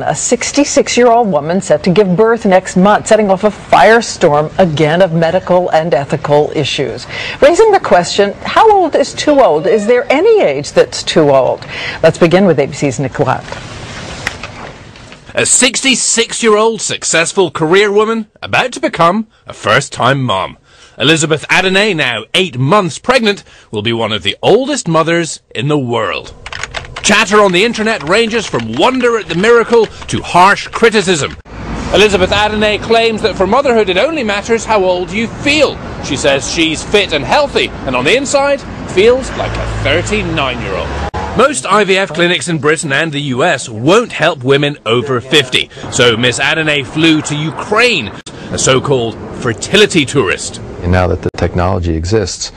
A 66-year-old woman set to give birth next month, setting off a firestorm again of medical and ethical issues. Raising the question, how old is too old? Is there any age that's too old? Let's begin with ABC's Nick Watt. A 66-year-old successful career woman about to become a first-time mom. Elizabeth Adeney, now 8 months pregnant, will be one of the oldest mothers in the world. Chatter on the internet ranges from wonder at the miracle to harsh criticism. Elizabeth Adeney claims that for motherhood it only matters how old you feel. She says she's fit and healthy, and on the inside, feels like a 39-year-old. Most IVF clinics in Britain and the US won't help women over 50, so Miss Adeney flew to Ukraine, a so-called fertility tourist. And now that the technology exists,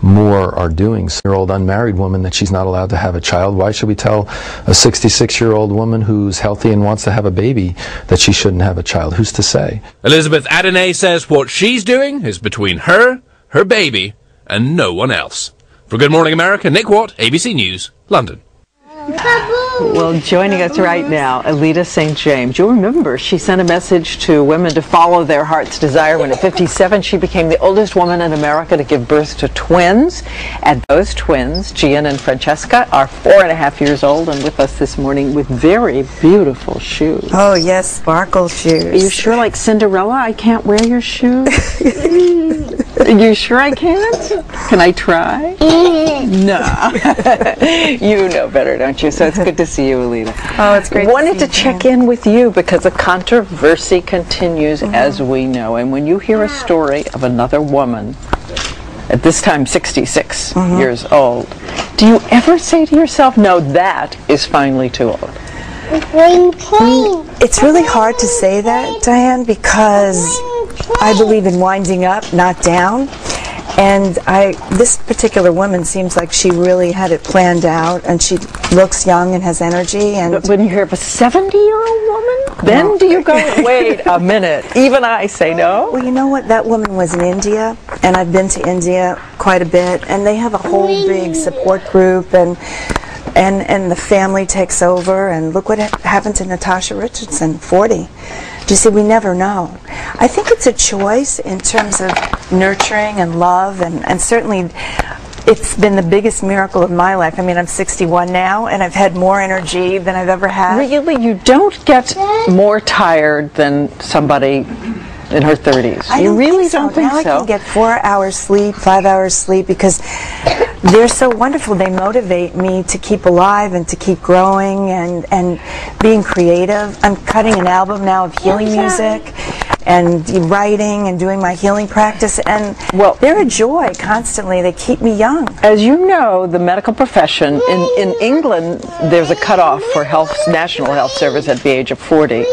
more are doing. Year-old unmarried woman that she's not allowed to have a child. Why should we tell a 66-year-old woman who's healthy and wants to have a baby that she shouldn't have a child? Who's to say? Elizabeth Adeney says what she's doing is between her, her baby, and no one else. For Good Morning America, Nick Watt, ABC News, London. Well, joining us right now, Alita St. James. You'll remember she sent a message to women to follow their heart's desire when at 57 she became the oldest woman in America to give birth to twins. And those twins, Gian and Francesca, are 4.5 years old and with us this morning with very beautiful shoes. Oh, yes, sparkle shoes. Are you sure, like Cinderella, I can't wear your shoes? Are you sure I can't? Can I try? No. You know better, don't you? So it's good to see you, Alita. Oh, it's great. Wanted to check in with you because the controversy continues, as we know. And when you hear a story of another woman, at this time 66 years old, do you ever say to yourself, no, that is finally too old? It's really hard to say that, Diane, because I believe in winding up, not down. And this particular woman seems like she really had it planned out, and she looks young and has energy. And but when you hear of a 70-year-old woman, then do you go, wait a minute, even I say no? Well, you know what? That woman was in India, and I've been to India quite a bit, and they have a whole big support group, and the family takes over, and look what happened to Natasha Richardson, 40. You see, we never know. I think it's a choice in terms of nurturing and love, and certainly it's been the biggest miracle of my life. I mean, I'm 61 now, and I've had more energy than I've ever had. Really? You don't get more tired than somebody in her 30s? I you really don't think so? Now I can get 4 hours sleep, 5 hours sleep, because they're so wonderful. They motivate me to keep alive and to keep growing and being creative. I'm cutting an album now of healing music and writing and doing my healing practice, and well, they're a joy constantly. They keep me young. As you know, the medical profession in England, there's a cutoff for National Health Service at the age of 40,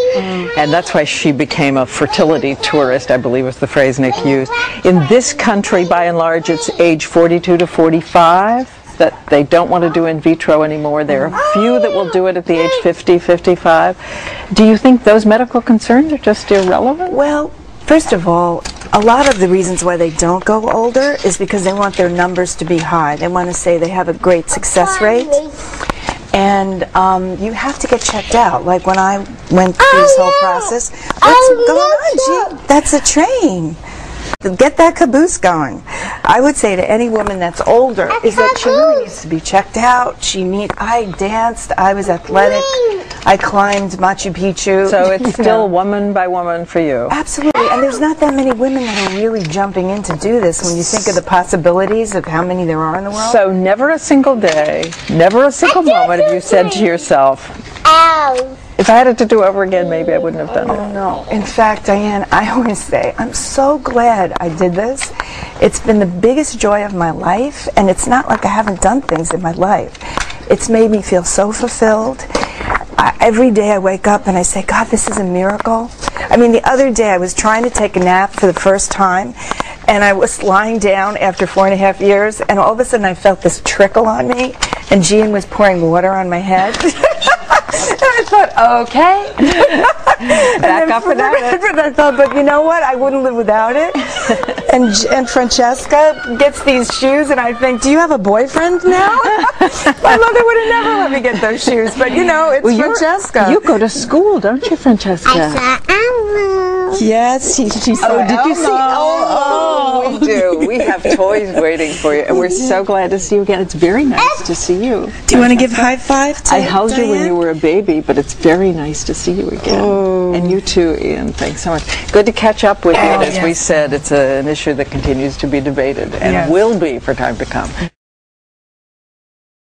and that's why she became a fertility tourist, I believe was the phrase Nick used. In this country, by and large, it's age 42 to 45. That they don't want to do in vitro anymore. There are a few that will do it at the age 50, 55. Do you think those medical concerns are just irrelevant? Well, first of all, a lot of the reasons why they don't go older is because they want their numbers to be high. They want to say they have a great success rate. And you have to get checked out. Like when I went through this whole process, what's going on, Gee? That's a train. Get that caboose going. I would say to any woman that's older is that she really needs to be checked out. I danced, I was athletic, I climbed Machu Picchu. So it's still woman by woman for you. Absolutely, and there's not that many women that are really jumping in to do this when you think of the possibilities of how many there are in the world. So never a single day, never a single moment have you said to yourself, ow. If I had it to do over again, maybe I wouldn't have done it. Oh, no. In fact, Diane, I always say, I'm so glad I did this. It's been the biggest joy of my life, and it's not like I haven't done things in my life. It's made me feel so fulfilled. Every day I wake up and I say, God, this is a miracle. I mean, the other day I was trying to take a nap for the first time, and I was lying down after 4.5 years, and all of a sudden I felt this trickle on me, and Gian was pouring water on my head. And I thought, okay. Back up for that. But I thought, but you know what? I wouldn't live without it. And Francesca gets these shoes, and I think, do you have a boyfriend now? My mother would have never let me get those shoes, but you know, it's Francesca. You go to school, don't you, Francesca? I saw Elmo. Yes, she saw Oh, did you see? Elmo. We do. We have toys waiting for you, and we're so glad to see you again. It's very nice to see you. Do you want to give high five to I held you when Diane? you were a baby, but it's very nice to see you again. Oh. And you too, Ian. Thanks so much. Good to catch up with you. And as we said, it's an issue that continues to be debated and will be for time to come.